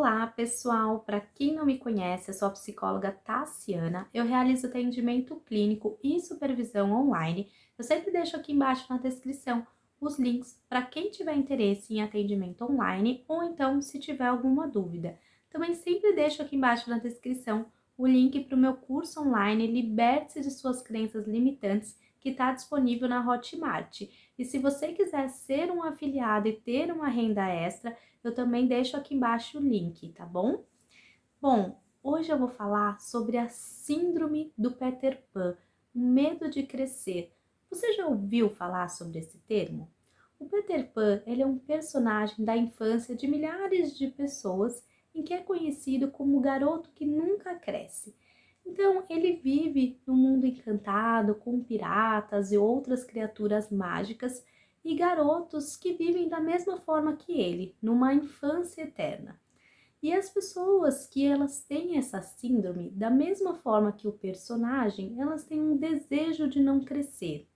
Olá, pessoal! Para quem não me conhece, eu sou a psicóloga Tassiana. Eu realizo atendimento clínico e supervisão online. Eu sempre deixo aqui embaixo na descrição os links para quem tiver interesse em atendimento online ou então se tiver alguma dúvida. Também sempre deixo aqui embaixo na descrição o link para o meu curso online Liberte-se de suas crenças limitantes, que está disponível na Hotmart. E se você quiser ser um afiliado e ter uma renda extra, eu também deixo aqui embaixo o link, tá bom? Bom, hoje eu vou falar sobre a síndrome do Peter Pan, o medo de crescer. Você já ouviu falar sobre esse termo? O Peter Pan, ele é um personagem da infância de milhares de pessoas em que é conhecido como o garoto que nunca cresce. Então, ele vive num mundo encantado com piratas e outras criaturas mágicas e garotos que vivem da mesma forma que ele, numa infância eterna. E as pessoas que elas têm essa síndrome, da mesma forma que o personagem, elas têm um desejo de não crescer.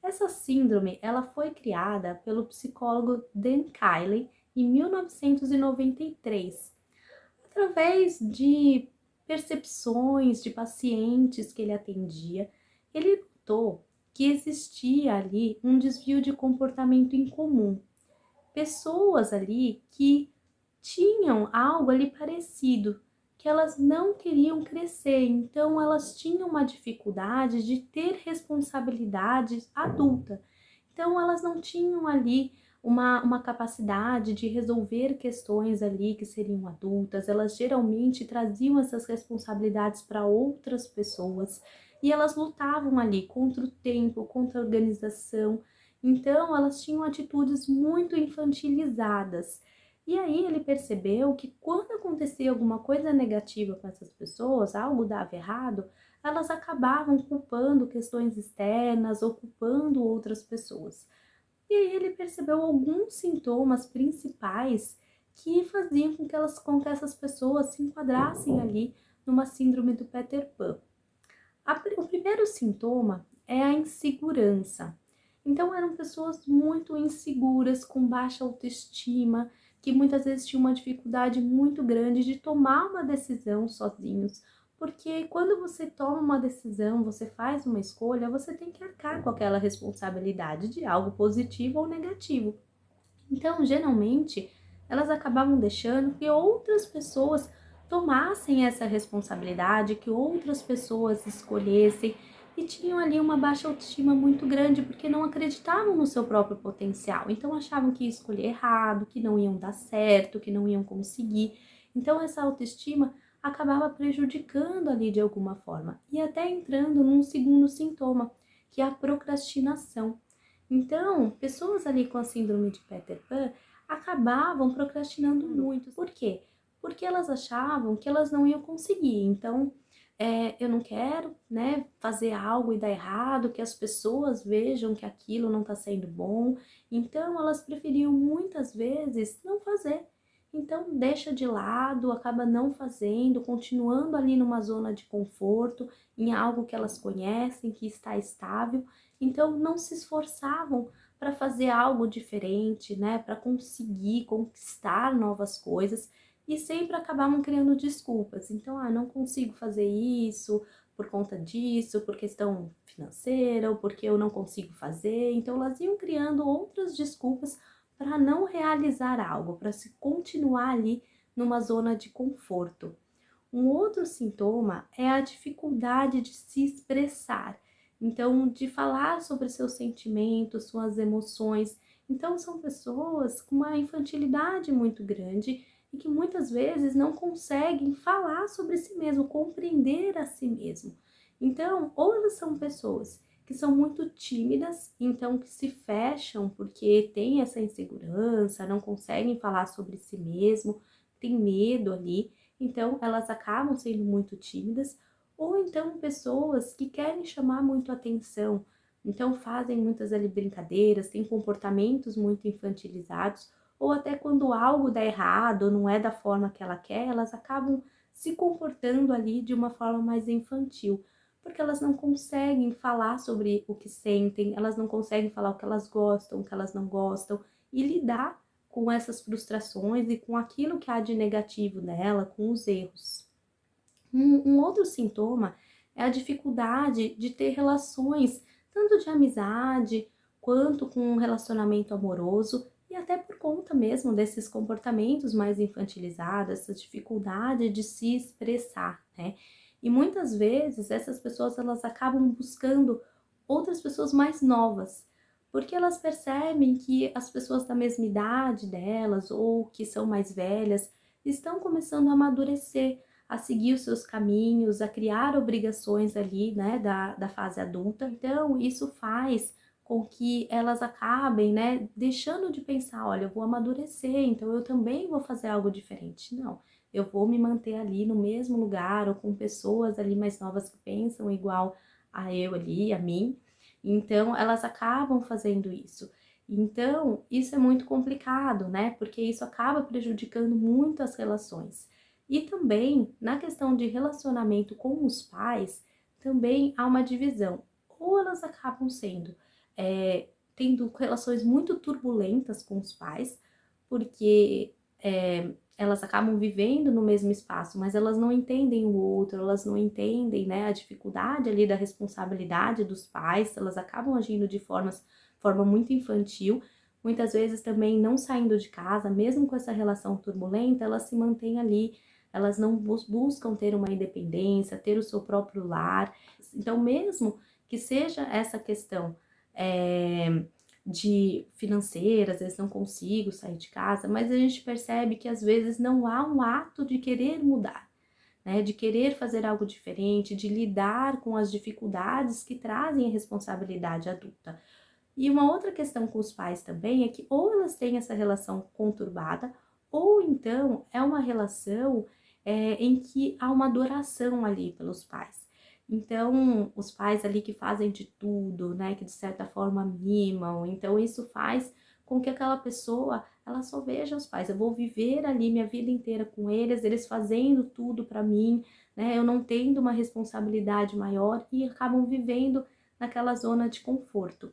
Essa síndrome, ela foi criada pelo psicólogo Dan Kiley em 1993, através de percepções de pacientes que ele atendia. Ele notou que existia ali um desvio de comportamento incomum. Pessoas ali que tinham algo ali parecido, que elas não queriam crescer, então elas tinham uma dificuldade de ter responsabilidade adulta. Então elas não tinham ali uma capacidade de resolver questões ali que seriam adultas, elas geralmente traziam essas responsabilidades para outras pessoas e elas lutavam ali contra o tempo, contra a organização. Então elas tinham atitudes muito infantilizadas. E aí ele percebeu que quando acontecia alguma coisa negativa com essas pessoas, algo dava errado, elas acabavam culpando questões externas ou culpando outras pessoas. E aí ele percebeu alguns sintomas principais que faziam com que essas pessoas se enquadrassem ali numa síndrome do Peter Pan. O primeiro sintoma é a insegurança. Então eram pessoas muito inseguras, com baixa autoestima, que muitas vezes tinham uma dificuldade muito grande de tomar uma decisão sozinhos, porque quando você toma uma decisão, você faz uma escolha, você tem que arcar com aquela responsabilidade de algo positivo ou negativo. Então, geralmente, elas acabavam deixando que outras pessoas tomassem essa responsabilidade, que outras pessoas escolhessem e tinham ali uma baixa autoestima muito grande porque não acreditavam no seu próprio potencial. Então, achavam que ia escolher errado, que não iam dar certo, que não iam conseguir. Então, essa autoestima acabava prejudicando ali de alguma forma e até entrando num segundo sintoma, que é a procrastinação. Então, pessoas ali com a síndrome de Peter Pan acabavam procrastinando muito. Por quê? Porque elas achavam que elas não iam conseguir. Então, eu não quero, né, fazer algo e dar errado, que as pessoas vejam que aquilo não está sendo bom. Então, elas preferiam muitas vezes não fazer. Então, deixa de lado, acaba não fazendo, continuando ali numa zona de conforto, em algo que elas conhecem, que está estável. Então não se esforçavam para fazer algo diferente, né, para conseguir conquistar novas coisas e sempre acabavam criando desculpas. Então, não consigo fazer isso por conta disso, por questão financeira, ou porque eu não consigo fazer. Então, elas iam criando outras desculpas para não realizar algo, para se continuar ali numa zona de conforto. Um outro sintoma é a dificuldade de se expressar, então de falar sobre seus sentimentos, suas emoções. Então são pessoas com uma infantilidade muito grande e que muitas vezes não conseguem falar sobre si mesmo, compreender a si mesmo. Então, ou elas são pessoas que são muito tímidas, então que se fecham porque têm essa insegurança, não conseguem falar sobre si mesmo, tem medo ali, então elas acabam sendo muito tímidas, ou então pessoas que querem chamar muito atenção, então fazem muitas ali brincadeiras, têm comportamentos muito infantilizados, ou até quando algo dá errado, não é da forma que ela quer, elas acabam se comportando ali de uma forma mais infantil, porque elas não conseguem falar sobre o que sentem, elas não conseguem falar o que elas gostam, o que elas não gostam, e lidar com essas frustrações e com aquilo que há de negativo nela, com os erros. Um outro sintoma é a dificuldade de ter relações, tanto de amizade quanto com um relacionamento amoroso, e até por conta mesmo desses comportamentos mais infantilizados, essa dificuldade de se expressar, né? E muitas vezes essas pessoas elas acabam buscando outras pessoas mais novas, porque elas percebem que as pessoas da mesma idade delas ou que são mais velhas estão começando a amadurecer, a seguir os seus caminhos, a criar obrigações ali, né, da fase adulta. Então, isso faz com que elas acabem, né, deixando de pensar, olha, eu vou amadurecer, então eu também vou fazer algo diferente. Não, eu vou me manter ali no mesmo lugar ou com pessoas ali mais novas que pensam igual a eu ali, a mim. Então, elas acabam fazendo isso. Então, isso é muito complicado, né? Porque isso acaba prejudicando muito as relações. E também, na questão de relacionamento com os pais, também há uma divisão. Ou elas acabam sendo, tendo relações muito turbulentas com os pais, porque elas acabam vivendo no mesmo espaço, mas elas não entendem o outro, elas não entendem, né, a dificuldade ali da responsabilidade dos pais, elas acabam agindo de forma muito infantil, muitas vezes também não saindo de casa, mesmo com essa relação turbulenta, elas se mantêm ali, elas não buscam ter uma independência, ter o seu próprio lar. Então, mesmo que seja essa questão de financeira, às vezes não consigo sair de casa, mas a gente percebe que às vezes não há um ato de querer mudar, né? De querer fazer algo diferente, de lidar com as dificuldades que trazem a responsabilidade adulta. E uma outra questão com os pais também é que ou elas têm essa relação conturbada, ou então é uma relação em que há uma adoração ali pelos pais. Então, os pais ali que fazem de tudo, né, que de certa forma mimam, então isso faz com que aquela pessoa, ela só veja os pais, eu vou viver ali minha vida inteira com eles, eles fazendo tudo para mim, né, eu não tendo uma responsabilidade maior e acabam vivendo naquela zona de conforto.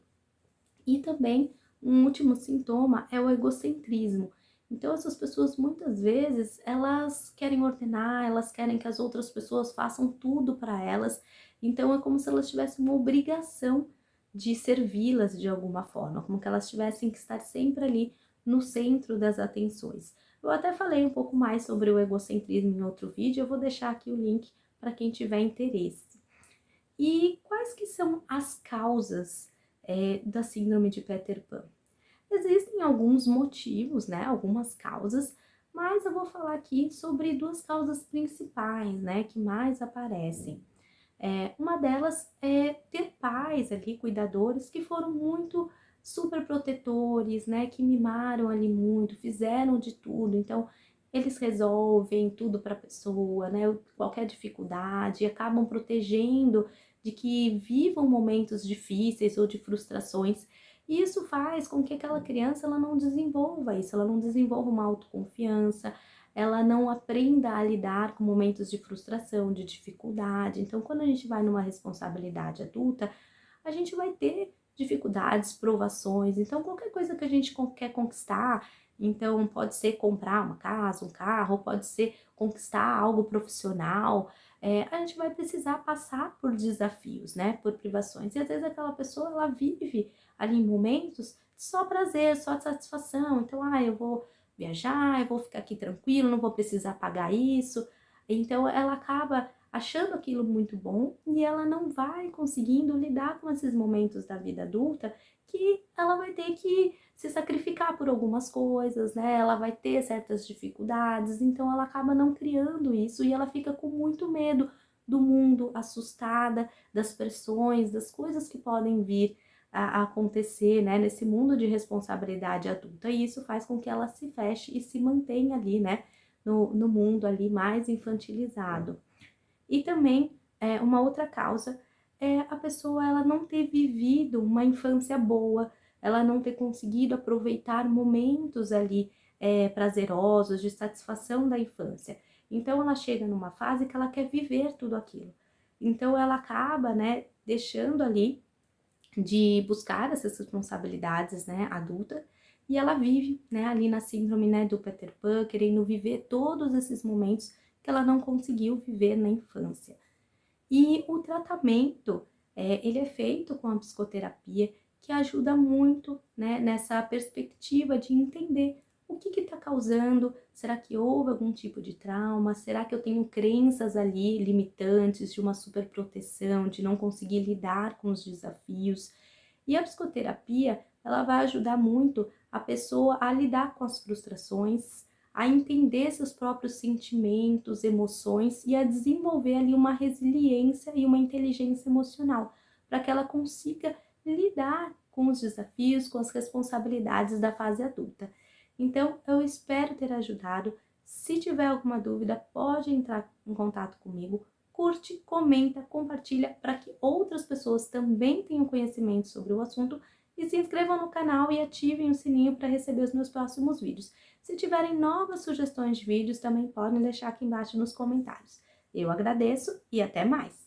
E também um último sintoma é o egocentrismo. Então essas pessoas muitas vezes elas querem ordenar, elas querem que as outras pessoas façam tudo para elas. Então é como se elas tivessem uma obrigação de servi-las de alguma forma, como que elas tivessem que estar sempre ali no centro das atenções. Eu até falei um pouco mais sobre o egocentrismo em outro vídeo, eu vou deixar aqui o link para quem tiver interesse. E quais que são as causas da síndrome de Peter Pan? Existem alguns motivos, né, algumas causas, mas eu vou falar aqui sobre duas causas principais, né, que mais aparecem. Uma delas é ter pais ali, cuidadores, que foram muito super protetores, né, que mimaram ali muito, fizeram de tudo, então eles resolvem tudo para a pessoa, né, qualquer dificuldade, e acabam protegendo de que vivam momentos difíceis ou de frustrações. E isso faz com que aquela criança ela não desenvolva isso, ela não desenvolva uma autoconfiança, ela não aprenda a lidar com momentos de frustração, de dificuldade. Então, quando a gente vai numa responsabilidade adulta, a gente vai ter dificuldades, provações. Então, qualquer coisa que a gente quer conquistar, então pode ser comprar uma casa, um carro, pode ser conquistar algo profissional, a gente vai precisar passar por desafios, né, por privações. E às vezes aquela pessoa, ela vive ali em momentos só prazer, só satisfação. Então, eu vou viajar, eu vou ficar aqui tranquilo, não vou precisar pagar isso. Então ela acaba achando aquilo muito bom e ela não vai conseguindo lidar com esses momentos da vida adulta que ela vai ter que se sacrificar por algumas coisas, né? Ela vai ter certas dificuldades, então ela acaba não criando isso e ela fica com muito medo do mundo, assustada das pressões, das coisas que podem vir a acontecer, né, nesse mundo de responsabilidade adulta, e isso faz com que ela se feche e se mantenha ali, né, no mundo ali mais infantilizado. E também, uma outra causa é a pessoa ela não ter vivido uma infância boa, ela não ter conseguido aproveitar momentos ali prazerosos, de satisfação da infância. Então ela chega numa fase que ela quer viver tudo aquilo. Então ela acaba, né, deixando ali de buscar essas responsabilidades, né, adulta, e ela vive, né, ali na síndrome, né, do Peter Pan, querendo viver todos esses momentos que ela não conseguiu viver na infância. E o tratamento, ele é feito com a psicoterapia, que ajuda muito, né, nessa perspectiva de entender o que está causando, será que houve algum tipo de trauma, será que eu tenho crenças ali limitantes de uma superproteção, de não conseguir lidar com os desafios. E a psicoterapia, ela vai ajudar muito a pessoa a lidar com as frustrações, a entender seus próprios sentimentos, emoções e a desenvolver ali uma resiliência e uma inteligência emocional, para que ela consiga lidar com os desafios, com as responsabilidades da fase adulta. Então, eu espero ter ajudado. Se tiver alguma dúvida, pode entrar em contato comigo. Curte, comenta, compartilha para que outras pessoas também tenham conhecimento sobre o assunto e se inscrevam no canal e ativem o sininho para receber os meus próximos vídeos. Se tiverem novas sugestões de vídeos, também podem deixar aqui embaixo nos comentários. Eu agradeço e até mais!